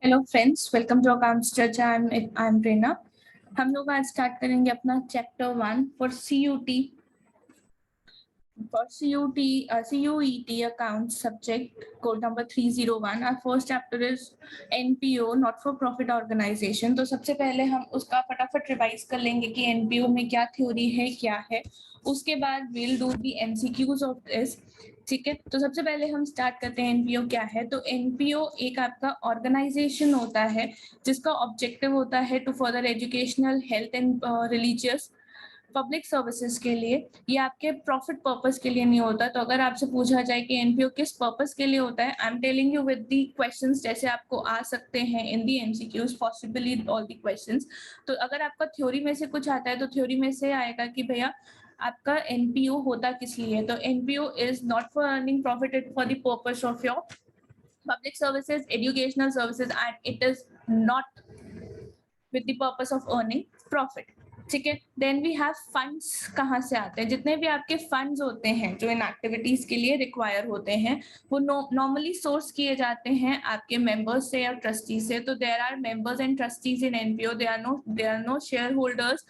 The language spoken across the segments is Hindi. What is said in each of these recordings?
Hello friends, welcome to accounts चर्चा। I am Prerna. हम लोग आज स्टार्ट करेंगे अपना chapter 1 for CUET CUET account subject code number 301. Our first chapter is NPO, not for profit organization. तो सबसे पहले हम उसका फटाफट रिवाइज कर लेंगे कि NPO में क्या थ्योरी है, क्या है। उसके बाद we'll do the MCQs of this. ठीक है, तो सबसे पहले हम स्टार्ट करते हैं एनपीओ क्या है। तो एनपीओ एक आपका ऑर्गेनाइजेशन होता है जिसका ऑब्जेक्टिव होता है to further educational, health and religious public services के लिए। ये आपके प्रॉफिट पर्पस के लिए नहीं होता। तो अगर आपसे पूछा जाए कि एनपीओ किस पर्पस के लिए होता है, I am telling you with the questions जैसे आपको आ सकते हैं in the MCQs, possibly all the questions. तो अगर आपका थ्योरी में से कुछ आता है तो थ्योरी में से आएगा कि भैया आपका एनपीओ होता किस लिए। तो NPO is not for earning profit, it for the purpose of your public services, educational services, and it is not with the purpose of earning profit. ठीक है, देन वी हैव फंड्स। कहाँ से आते हैं? जितने भी आपके फंड्स होते हैं जो इन एक्टिविटीज के लिए रिक्वायर होते हैं वो नॉर्मली सोर्स किए जाते हैं आपके मेंबर्स से या ट्रस्टी से। तो there are members and trustees in NPO, there are no share holders,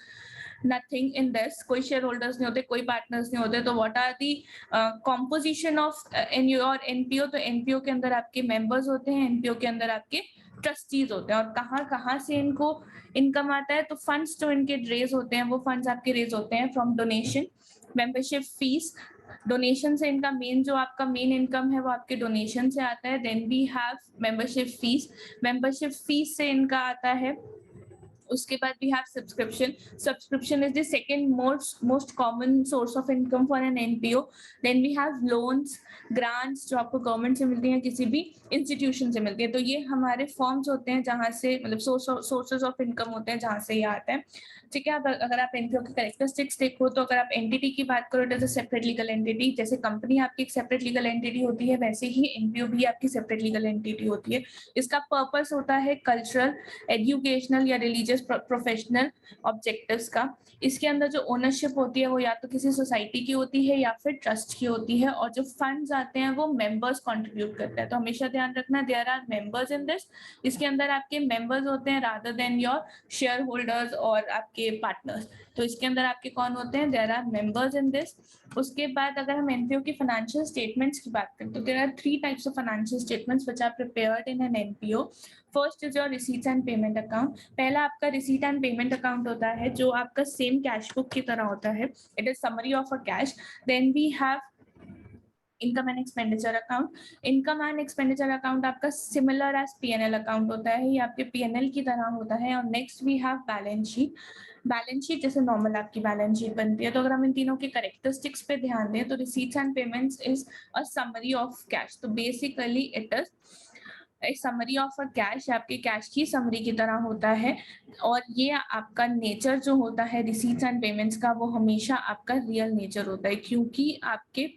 nothing in this. कोई शेयर होल्डर्स नहीं होते, कोई पार्टनर्स नहीं होते। तो what are the composition of in your NPO? तो एनपीओ के अंदर आपके मेंबर्स होते हैं, एनपीओ के अंदर आपके ट्रस्टीज होते हैं। और कहाँ कहाँ से इनको इनकम आता है? तो फंड्स जो इनके रेज होते हैं वो फंड्स आपके रेज होते हैं from donation, membership fees. Donation से इनका मेन जो आपका मेन इनकम है वो आपके डोनेशन से आता है। Then we have membership fees. Membership fees से इनका आता है। उसके बाद we have subscription. Subscription is the second most common source of income for an NPO. Then we have loans, grants जो आपको गवर्नमेंट से मिलती हैं, किसी भी इंस्टीट्यूशन से मिलती है। तो ये हमारे फॉर्म्स होते हैं जहाँ से मतलब सोर्सेज ऑफ इनकम होते हैं जहाँ से ये आता है। ठीक है, अगर आप एनपीओ की कैरेक्टरिस्टिक्स देखो तो अगर आप एंटिटी की बात करो, it is a separate legal entity. जैसे कंपनी आपकी एक सेपरेट लीगल एंटिटी होती है, वैसे ही एनपीओ भी आपकी सेपरेट लीगल एंटिटी होती है। इसका पर्पस होता है कल्चरल, एजुकेशनल या रिलीजियस, प्रोफेशनल ऑब्जेक्टिव्स का। इसके अंदर जो ओनरशिप होती है वो या तो किसी सोसाइटी की होती है या फिर ट्रस्ट की होती है। और जो फंड्स आते हैं वो मेंबर्स कंट्रीब्यूट करते हैं। तो हमेशा ध्यान रखना, there are members in this. इसके अंदर आपके मेंबर्स होते हैं rather than your share holders और आपके पार्टनर्स। तो इसके अंदर आपके कौन होते हैं? There are members in this. उसके बाद अगर हम एनपीओ की फाइनेंशियल स्टेटमेंट्स की बात करें तो there are 3 types of financial statements which are prepared in an NPO. First is your receipts and payment account. पहला आपका रिसीट एंड पेमेंट अकाउंट होता है जो आपका सेम कैश बुक की तरह होता है। It is summary of a cash. Then we have income and expenditure account. Income and expenditure account आपका सिमिलर एज पीएनएल अकाउंट होता है, ये आपके पीएनएल की तरह होता है। और next we have balance sheet. Balance sheet जैसे नॉर्मल आपकी बैलेंस शीट बनती है। तो अगर हम इन तीनों के करेक्टरिस्टिक्स पे ध्यान दें तो receipts and payments is a summary of cash. तो बेसिकली इट इज एक समरी ऑफ अ कैश, आपके कैश की समरी की तरह होता है। और ये आपका नेचर जो होता है रिसीट्स एंड पेमेंट्स का वो हमेशा आपका रियल नेचर होता है, क्योंकि आपके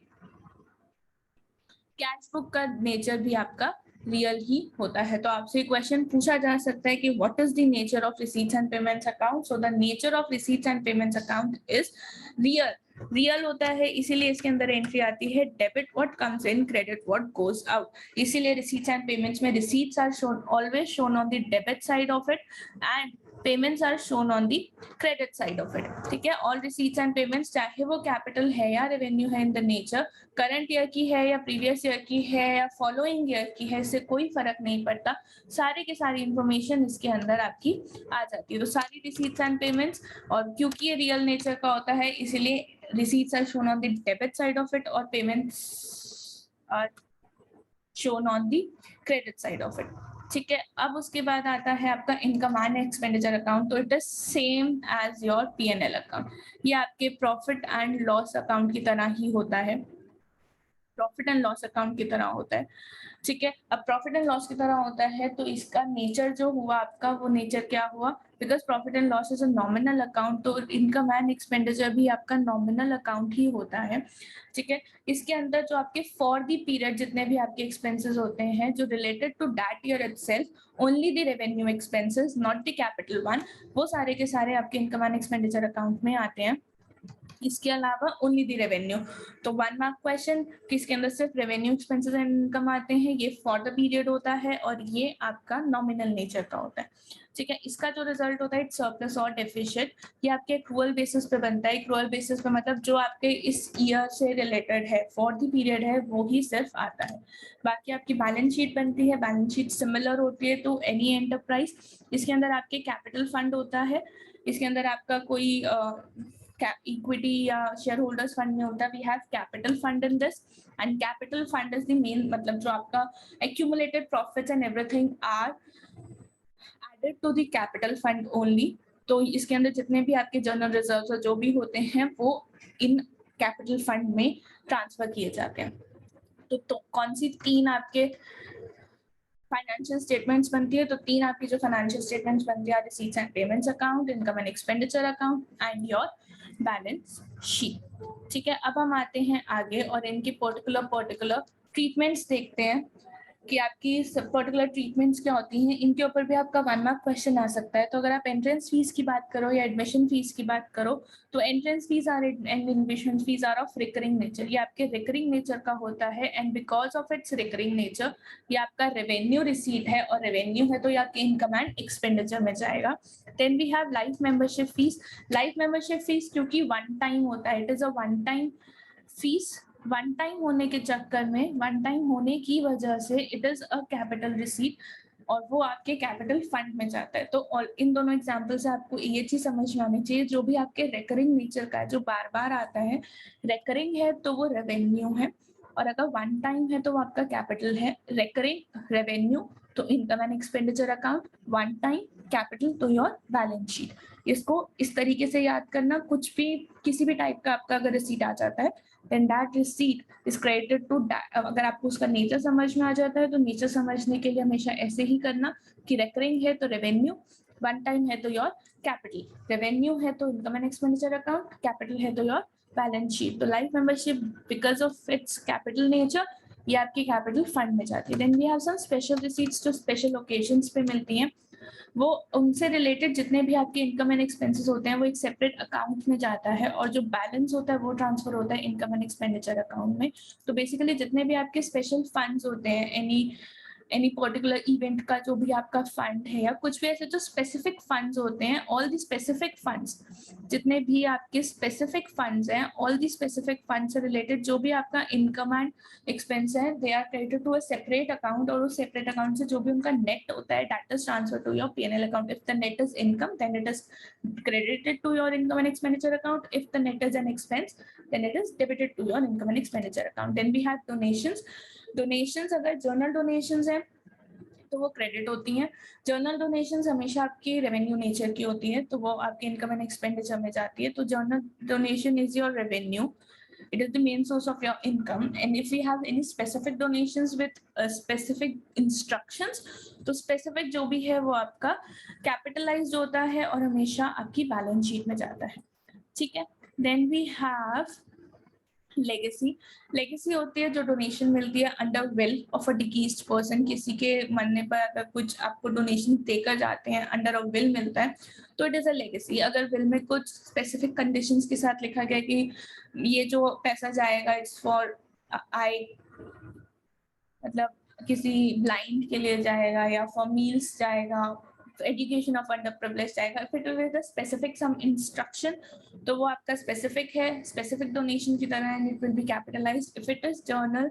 कैश बुक का नेचर भी आपका रियल ही होता है। तो आपसे क्वेश्चन पूछा जा सकता है कि what is the nature of receipts and payments account? So the nature of receipts and payments account is real. Real होता है, इसीलिए इसके अंदर एंट्री आती है debit what comes in, credit what goes out. इसीलिए रिसीट्स एंड पेमेंट्स में receipts are shown always shown on the debit side of it and payments are shown on the credit side of it. ठीक है, ऑल रिसीट्स एंड पेमेंट्स चाहे वो कैपिटल है या रेवेन्यू है in the nature, current year की है या प्रीवियस ईयर की है या फॉलोइंग ईयर की है, इससे कोई फर्क नहीं पड़ता। सारी की सारी इंफॉर्मेशन इसके अंदर आपकी आ जाती है। तो सारी रिसीट्स एंड पेमेंट्स, और क्योंकि ये रियल नेचर का होता है इसीलिए receipts are shown on the debit side of it और payments are shown on the credit side of it. ठीक है, अब उसके बाद आता है आपका इनकम एंड एक्सपेंडिचर अकाउंट। तो it is same as your PNL account. ये आपके प्रॉफिट एंड लॉस अकाउंट की तरह ही होता है, प्रॉफिट एंड लॉस अकाउंट की तरह होता है। ठीक है, अब प्रॉफिट एंड लॉस की तरह होता है तो इसका नेचर जो हुआ आपका वो नेचर क्या हुआ? Because profit and loss is a nominal account, तो इनकम एंड एक्सपेंडिचर भी आपका नॉमिनल अकाउंट ही होता है। ठीक है, इसके अंदर जो आपके फॉर दी पीरियड जितने भी आपके एक्सपेंसेस होते हैं जो related to that year itself, only the revenue expenses not the capital one, वो सारे के सारे आपके इनकम एंड एक्सपेंडिचर अकाउंट में आते हैं। इसके अलावा ओनली द रेवेन्यू। तो 1 मार्क क्वेश्चन किसके अंदर सिर्फ रेवेन्यू एक्सपेंसेस एंड इनकम आते हैं, ये फॉर द पीरियड होता है और ये आपका नॉमिनल नेचर का होता है। ठीक है, इसका जो रिजल्ट होता है इट्स सरप्लस और डेफिशिएंट, ये आपके एक्रूअल बेसिस पे बनता है। एक्रूअल बेसिस पे मतलब जो आपके इस ईयर से रिलेटेड है, फॉर द पीरियड है, वो ही सिर्फ आता है। बाकी आपकी बैलेंस शीट बनती है, बैलेंस शीट सिमिलर होती है टू एनी एंटरप्राइज। इसके अंदर आपके कैपिटल फंड होता है, इसके अंदर आपका कोई इक्विटी या शेयर होल्डर्स फंड में होता है। We have capital fund in this, and capital fund is the main, मतलब जो आपका accumulated profits and everything are added to the capital fund only. तो इसके अंदर जितने भी आपके जनरल रिजर्व्स जो भी होते हैं वो इन कैपिटल फंड में ट्रांसफर किए जाते हैं। तो कौन सी तीन आपके फाइनेंशियल स्टेटमेंट्स बनती है, तो तीन आपकी जो फाइनेंशियल स्टेटमेंट्स बनती है, receipts and payments account, income and expenditure account and your balance sheet. ठीक है, अब हम आते हैं आगे और इनकी पर्टिकुलर ट्रीटमेंट्स देखते हैं कि आपकी पर्टिकुलर ट्रीटमेंट्स क्या होती हैं। इनके ऊपर भी आपका 1 मार्क क्वेश्चन आ सकता है। तो अगर आप एंट्रेंस फीस की बात करो या एडमिशन फीस की बात करो, तो entrance fees are and admission fees are of recurring nature, ये आपके रिकरिंग नेचर का होता है। And because of its recurring nature ये आपका रेवेन्यू रिसीट है, और रेवेन्यू है तो ये आपके इनकम एंड एक्सपेंडिचर में जाएगा। Then we have life membership fees. Life membership fees क्योंकि वन टाइम होता है, it is a one time fees. One time होने के चक्कर में, वन टाइम होने की वजह से it is a capital receipt और वो आपके कैपिटल फंड में जाता है। तो इन दोनों एग्जाम्पल से आपको ये चीज समझ में आनी चाहिए, जो भी आपके रेकरिंग नेचर का है, जो बार बार आता है, रेकरिंग है तो वो रेवेन्यू है, और अगर वन टाइम है तो वो आपका कैपिटल है। रेकरिंग रेवेन्यू तो income and expenditure account, one time capital तो योर बैलेंस शीट। इसको इस तरीके से याद करना, कुछ भी किसी भी टाइप का आपका अगर रिसीट आ जाता है then that receipt is credited to अगर आपको उसका नेचर समझ में आ जाता है तो नेचर समझने के लिए हमेशा ऐसे ही करना कि रेकरिंग है तो रेवेन्यू, वन टाइम है तो योर कैपिटल, रेवेन्यू है तो income and expenditure account, capital है तो योर बैलेंस शीट। तो life membership because of its capital nature ये आपकी कैपिटल फंड में जाती है। Then we have some special receipts जो स्पेशल ओकेजन्स पे मिलती हैं, वो उनसे रिलेटेड जितने भी आपके इनकम एंड एक्सपेंसेस होते हैं वो एक सेपरेट अकाउंट में जाता है, और जो बैलेंस होता है वो ट्रांसफर होता है इनकम एंड एक्सपेंडिचर अकाउंट में। तो बेसिकली जितने भी आपके स्पेशल फंड्स होते हैं, एनी पर्टिकुलर इवेंट का जो भी आपका फंड है या कुछ भी ऐसे जो स्पेसिफिक फंड्स होते हैं, ऑल दी स्पेसिफिक फंड्स, जितने भी आपके स्पेसिफिक फंड्स हैं, ऑल दी स्पेसिफिक फंड से रिलेटेड जो भी आपका इनकम एंड एक्सपेंस है, they are credited to a separate account, और उस सेपरेट अकाउंट से जो भी उनका नेट होता है that is transfer to your PNL account. If the net is income then it is credited to your income and expenditure account. If the net is an expense then it is debited to your income and expenditure account. Then we have donations. Donations अगर जर्नल डोनेशंस हैं तो वो क्रेडिट होती हैं। जर्नल डोनेशंस हमेशा आपकी रेवेन्यू नेचर की होती है, तो वो आपके इनकम एंड एक्सपेंडिचर में जाती है। तो journal donation is your revenue, it is the main source of your income. And if we have any specific donations with specific instructions, तो specific जो भी है वो आपका capitalized होता है और हमेशा आपकी बैलेंस शीट में जाता है। ठीक है, then we have legacy. Legacy होती है जो डोनेशन मिलती है under will of a deceased person, किसी के मरने पर अगर कुछ आपको डोनेशन देकर जाते हैं अंडर अ विल मिलता है तो इट इज अ लेगेसी। अगर विल में कुछ स्पेसिफिक कंडीशंस के साथ लिखा गया कि ये जो पैसा जाएगा इट्स फॉर आई, मतलब किसी ब्लाइंड के लिए जाएगा या फॉर मील्स जाएगा, एजुकेशन ऑफ अंडर प्रिविलेज जाएगा, if it with specific some instruction तो वो आपका स्पेसिफिक है, स्पेसिफिक डोनेशन की तरह, and it will be capitalized. If it is general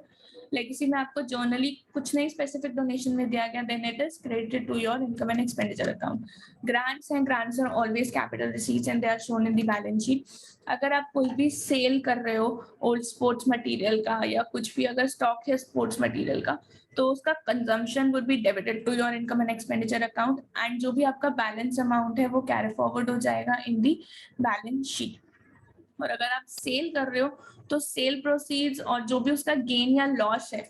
legacy में आपको जर्नली कुछ नहीं स्पेसिफिक डोनेशन में दिया गया then it is credited to your income and expenditure account. Grants and grants are always capital receipts and they are shown in the balance sheet. अगर आप कोई भी सेल कर रहे हो ओल्ड स्पोर्ट्स मटेरियल का या कुछ भी अगर स्टॉक है स्पोर्ट्स मटेरियल का, तो उसका consumption would be debited to your income and expenditure account, and जो भी आपका बैलेंस अमाउंट है वो कैरी फॉरवर्ड हो जाएगा इन दी बैलेंस शीट। और अगर आप सेल कर रहे हो तो सेल प्रोसीड्स और जो भी उसका गेन या लॉस है,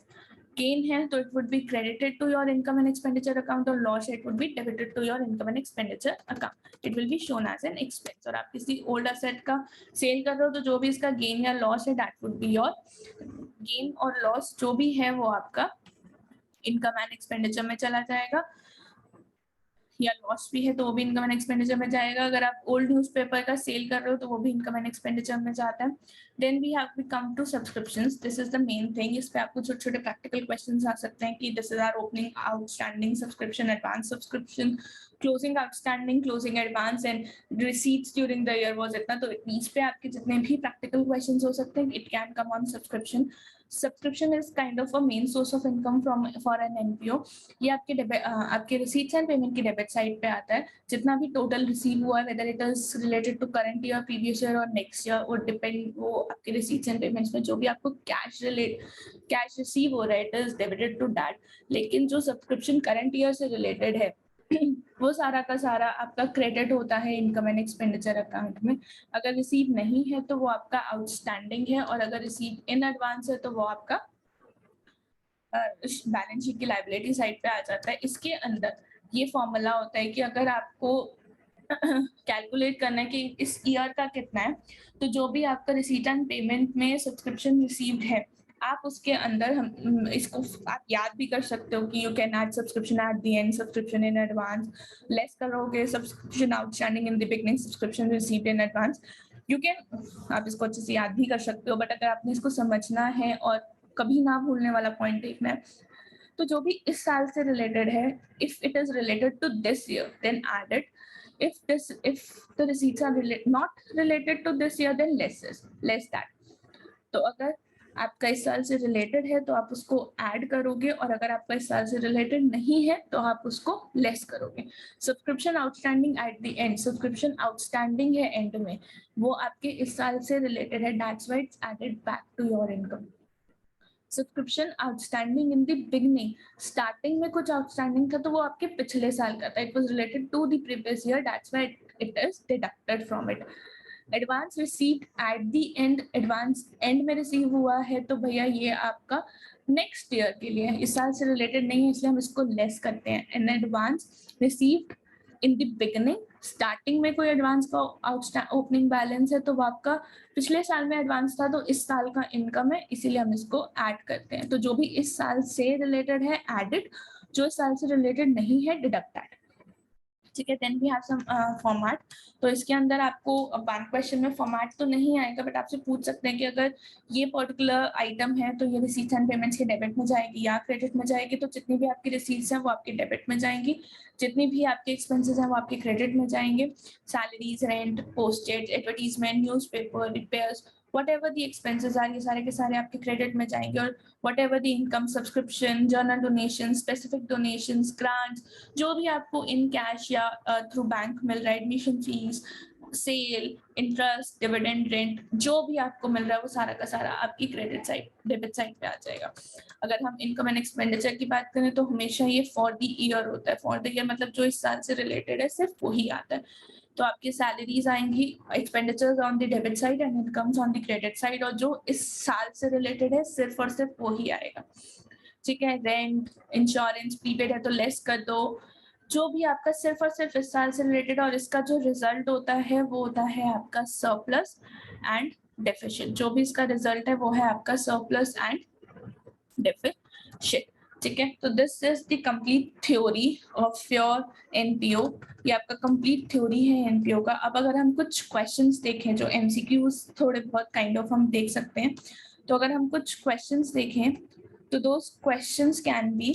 गेन है तो it would be credited to your income and expenditure account, और loss it would be debited to your income and expenditure account, it will be shown as an expense. और आप किसी ओल्ड असेट का सेल कर रहे हो तो जो भी इसका गेन या लॉस है that would be your gain और लॉस, जो भी है वो आपका इनकम एंड एक्सपेंडिचर में चला जाएगा। या लॉस भी है तो वो भी इनकम एंड एक्सपेंडिचर में जाएगा। अगर आप ओल्ड न्यूज़पेपर का सेल कर रहे हो तो वो भी इनकम एंड एक्सपेंडिचर में जाता है। Then we have we come to subscriptions, this is the main thing. इस पे आपको छोटे छोटे प्रैक्टिकल क्वेश्चंस आ सकते हैं कि this is our opening outstanding subscription, advance subscription, closing outstanding, closing advance and receipts during the year was इतना। तो इस पे आपके जितने भी प्रैक्टिकल क्वेश्चंस हो सकते हैं, it can come on subscription. Subscription is kind of a main source of income from for an NPO. ये आपके रिसीट्स एंड पेमेंट की डेबिट साइड पे आता है। जितना भी टोटल रिसीव हुआ है, whether it is related to current year, previous year और नेक्स्ट ईयर, वो डिपेंड, वो आपके रिसीट्स एंड पेमेंट्स में जो भी आपको कैश रिसीव हो रहा है, it is debited to that. लेकिन जो सब्सक्रिप्शन करंट ईयर से रिलेटेड है वो सारा का सारा आपका क्रेडिट होता है इनकम एंड एक्सपेंडिचर अकाउंट में। अगर रिसीव नहीं है तो वो आपका आउटस्टैंडिंग है, और अगर रिसीव इन एडवांस है तो वो आपका बैलेंस शीट की लायबिलिटी साइड पे आ जाता है। इसके अंदर ये फॉर्मूला होता है कि अगर आपको कैलकुलेट करना है कि इस ईयर का कितना है, तो जो भी आपका रिसीट एंड पेमेंट में सब्सक्रिप्शन रिसीव्ड है, आप उसके अंदर हम इसको आप याद भी कर सकते हो कि you can add subscription at the end, subscription in advance, less करोगे subscription outstanding in the beginning, subscription received in advance. You can, आप इसको अच्छे से याद भी कर सकते हो, बट अगर आपने इसको समझना है और कभी ना भूलने वाला पॉइंट देखना है, तो जो भी इस साल से रिलेटेड है, if it is related to this year then add it, if the receipts are not related to this year then less that। तो अगर आपका इस साल से रिलेटेड है तो आप उसको ऐड करोगे, और अगर आपका इस साल से रिलेटेड नहीं है तो आप उसको लेस करोगे। Subscription outstanding at the end, subscription outstanding है एंड में, वो आपके इस साल से रिलेटेड है, that's why it's added back to your income. Subscription outstanding in the beginning, starting में कुछ आउटस्टैंडिंग था तो वो आपके पिछले साल का था, it was related to the previous year, that's why it is deducted from it. Advance received at the end, advance end में रिसीव हुआ है तो भैया ये आपका नेक्स्ट ईयर के लिए, इस साल से रिलेटेड नहीं है, इसलिए हम इसको लेस करते हैं। And advance received in the beginning, starting में कोई एडवांस का ओपनिंग बैलेंस है तो वो आपका पिछले साल में एडवांस था तो इस साल का इनकम है, इसीलिए हम इसको ऐड करते हैं। तो जो भी इस साल से रिलेटेड है एडिड, जो इस साल से रिलेटेड नहीं है डिडक्टेड। ठीक है, then we have some format. तो इसके अंदर आपको बैंक क्वेश्चन में फॉर्मेट तो नहीं आएगा, बट आपसे पूछ सकते हैं कि अगर ये पर्टिकुलर आइटम है तो ये रिसीट्स एंड पेमेंट्स के डेबिट में जाएगी या क्रेडिट में जाएगी। तो जितनी भी आपकी रिसीट्स हैं वो आपके डेबिट में जाएंगी, जितनी भी आपके एक्सपेंसेस हैं वो आपके क्रेडिट में जाएंगे। Salaries, rent, postage, advertisement, newspaper, repairs, whatever the expenses are, ये सारे के सारे आपके क्रेडिट में जाएंगे। और whatever the income, subscription, general donation, specific donations, grants, जो भी आपको इन कैश या थ्रू बैंक मिल रहा है, admission fees, sale, interest, dividend, rent, जो भी आपको मिल रहा है वो सारा का सारा आपकी क्रेडिट साइड, डेबिट साइड पे आ जाएगा। अगर हम इनकम एंड एक्सपेंडिचर की बात करें तो हमेशा ये फॉर द ईयर होता है। फॉर द ईयर मतलब जो इस साल से रिलेटेड है सिर्फ वही आता है। तो आपकी सैलरीज आएंगी, expenditures on the debit side and incomes on the credit side, और जो इस साल से रिलेटेड है सिर्फ और सिर्फ वही आएगा। ठीक है, रेंट, इंश्योरेंस, प्रीपेड है तो लेस कर दो। जो भी आपका सिर्फ और सिर्फ इस साल से रिलेटेड, और इसका जो रिजल्ट होता है वो होता है आपका सरप्लस एंड डेफिशिट। जो भी इसका रिजल्ट है वो है आपका सरप्लस एंड डेफिशिट। ठीक है, तो this is the complete theory of your NPO. ये आपका कंप्लीट थ्योरी है एनपीओ का। अब अगर हम कुछ क्वेश्चंस देखें जो एमसीक्यूज थोड़े बहुत काइंड ऑफ हम देख सकते हैं, तो अगर हम कुछ क्वेश्चंस देखें तो those questions can be,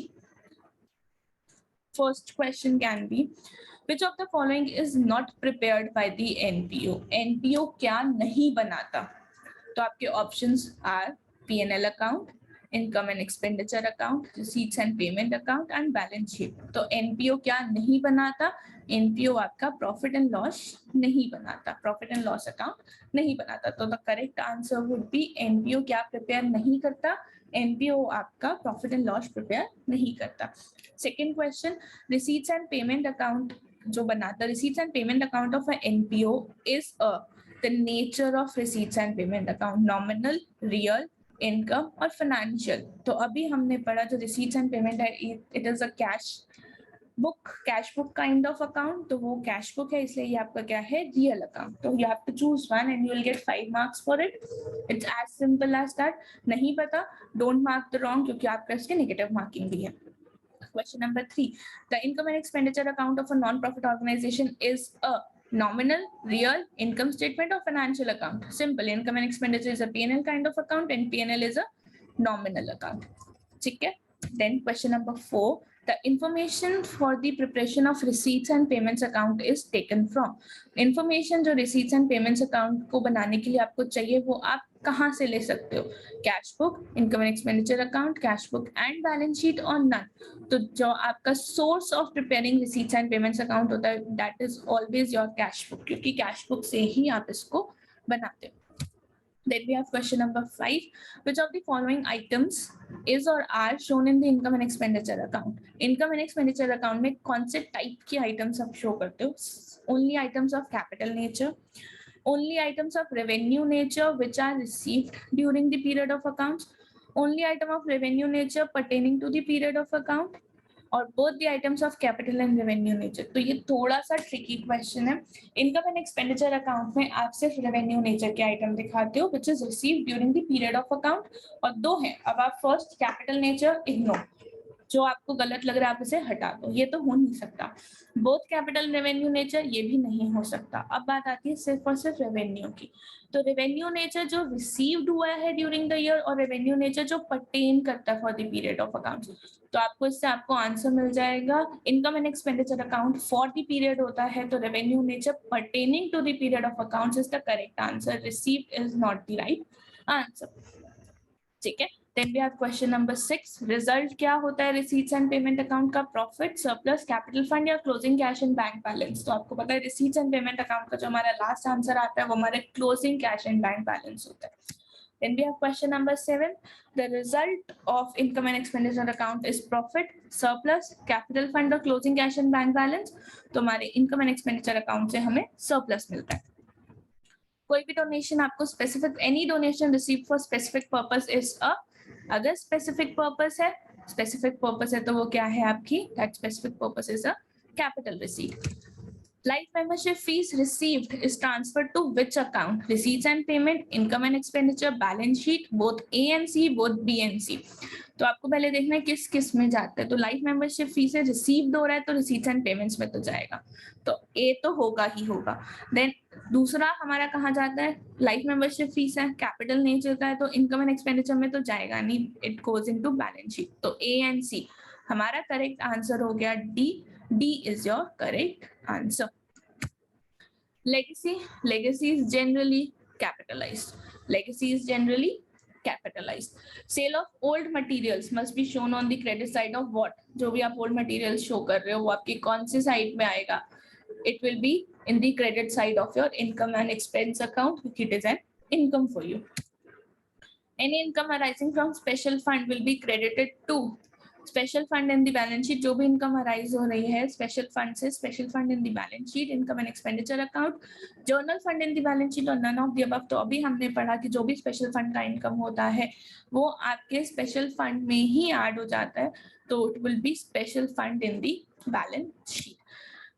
first question can be, which of the following is not prepared by the NPO? NPO क्या नहीं बनाता? तो आपके options are P&L account, income and expenditure account, receipts and payment account and balance sheet। तो NPO क्या नहीं बनाता? NPO आपका प्रॉफिट एंड लॉस नहीं बनाता, प्रॉफिट एंड लॉस अकाउंट नहीं बनाता। तो the correct answer would be NPO क्या प्रिपेयर नहीं करता? NPO आपका प्रॉफिट एंड लॉस प्रिपेयर नहीं करता। Second question, receipts and payment account जो बनाता, receipts and payment account of NPO is the nature of receipts and payment account, nominal, real, income और फाइनेंशियल। तो अभी हमने पढ़ा जो रिसीट्स एंड पेमेंट है, it is a cash book kind of account. तो वो कैश बुक है, इसलिए ये आपका क्या है, रियल अकाउंट। तो you have to choose one and you will get 5 marks for it. It's as simple as that. नहीं पता, डोंट मार्क द रॉन्ग, क्योंकि आपका इसके नेगेटिव मार्किंग भी है। Question number 3. The income and expenditure account of a non-profit organization is a nominal, real, income statement or financial account. Simple. Income and expenditure is a P&L kind of account and P&L is a nominal account. ठीक है? Then question number 4. The information for the preparation of receipts and payments account is taken from. Information जो receipts and payments account को बनाने के लिए आपको चाहिए वो आप कहाँ से ले सकते हो? Cash book, income and expenditure account, cash book and balance sheet और नन. तो जो आपका source of preparing receipts and payments account होता है that is always your cash book, क्योंकि कैश बुक से ही आप इसको बनाते हो. Then we have question number 5. Which of the following items is or are shown in the income and expenditure account? Income and expenditure account में कौन से type के items आप show करते हो? Only items of capital nature, only items of revenue nature which are received during the period of accounts, only item of revenue nature pertaining to the period of account, और both the items of capital and revenue nature. तो ये थोड़ा सा tricky question है. Income and expenditure account में आप सिर्फ revenue nature के item दिखाते हो which is received during the period of account, और दो हैं. अब आप first capital nature ignore, जो आपको गलत लग रहा है आप इसे हटा दो, ये तो हो नहीं सकता. बोथ कैपिटल रेवेन्यू नेचर ये भी नहीं हो सकता. अब बात आती है सिर्फ और सिर्फ रेवेन्यू की. तो रेवेन्यू नेचर जो रिसीव्ड हुआ है ड्यूरिंग द ईयर और रेवेन्यू नेचर जो पर्टेन करता है for the period of accounts. तो आपको इससे आपको आंसर मिल जाएगा. Income and expenditure account for the period होता है तो revenue nature pertaining to the period of accounts is the correct answer. Received is not the right answer. ठीक है. Then we have question number 6. Result क्या होता है receipts and payment account का? Profit, surplus, capital fund या closing cash and bank balance. तो आपको पता है receipts and payment account का जो हमारा last answer आता है वो हमारे closing cash and bank balance होता है. Then we have question number 7. The result of income and expenditure account is profit, surplus, capital fund और closing cash and bank balance. तो हमारे income and expenditure account से हमें surplus मिलता है. कोई भी डोनेशन आपको specific, any donation receive for specific purpose is a, अगर स्पेसिफिक पर्पस है तो वो क्या है आपकी? That specific purpose is a capital receipt. Life membership fees received is transferred to which account? Receipts and payment, income and expenditure, balance sheet, both A and C, both B and C. तो आपको पहले देखना है किस किस में जाता है. तो लाइफ मेंबरशिप फीस है, रिसीव्ड हो रहा है तो रिसीट्स एंड पेमेंट्स में तो जाएगा, तो ए तो होगा ही होगा. देन दूसरा हमारा कहाँ जाता है? लाइफ मेंबरशिप फीस है, कैपिटल नहीं चलता है तो इनकम एंड एक्सपेंडिचर में तो जाएगा नहीं, it goes into balance sheet. तो ए एंड सी हमारा करेक्ट आंसर हो गया D. D is your correct answer. Legacy is generally capitalized. Sale of old materials must be shown on the credit side of what? जो भी आप old materials show कर रहे हो वो आपकी कौन सी साइड में आएगा? It will be in the credit side of your income and expense account. It is an income for you. Any income arising from special fund will be credited to special fund in the balance sheet. जो भी इनकम अराइज हो रही है स्पेशल फंड से, special fund in the balance sheet, income and expenditure account, journal fund in the balance sheet और नन ऑफ द अबव. तो अभी हमने पढ़ा कि जो भी स्पेशल फंड का इनकम होता है वो आपके स्पेशल फंड में ही ऐड हो जाता है, तो it will B special fund in the balance sheet.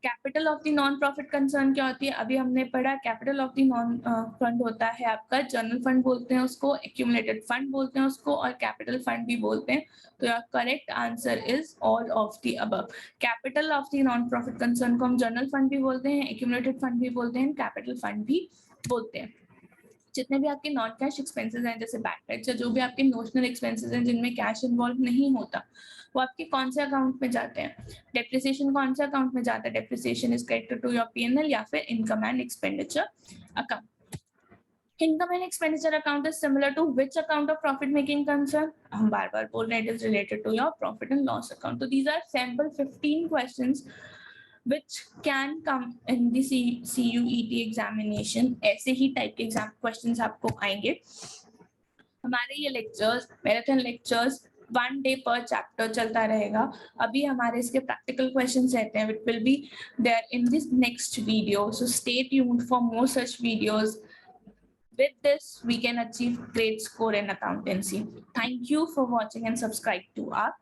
Capital of the non profit concern क्या होती है? अभी हमने पढ़ा capital of the non fund होता है आपका जनरल फंड बोलते हैं उसको, एक्यूमुलेटेड फंड बोलते हैं उसको, और कैपिटल फंड भी बोलते हैं. तो your correct answer is all of the above. Capital of the non profit concern को हम जनरल फंड भी बोलते हैं, एक्यूमुलेटेड फंड भी बोलते हैं, कैपिटल फंड भी बोलते हैं. जितने भी आपके नॉन कैश एक्सपेंसेस हैं जैसे बैंक टैक्स या जो भी आपके नोशनल एक्सपेंसेस हैं जिनमें कैश इन्वॉल्व नहीं होता वो आपके कौन से अकाउंट में जाते हैं? डेप्रिसिएशन कौन से अकाउंट में जाता है? Depreciation is credited to your PNL या फिर income and expenditure account. Income and expenditure account is similar to which account of profit making concern? हम बार बार बोल रहे हैं it is related to your profit and loss account. तो these are sample 15 questions which can come in the CUET examination. ऐसे ही टाइप के एग्जाम क्वेश्चंस आपको आएंगे. हमारे ये lectures, marathon lectures 1 day per chapter चलता रहेगा. अभी हमारे इसके प्रैक्टिकल क्वेश्चंस रहते हैं, it will be there in this next video, so stay tuned for more such videos. With this we can achieve great score in accountancy. Thank you for watching and subscribe to our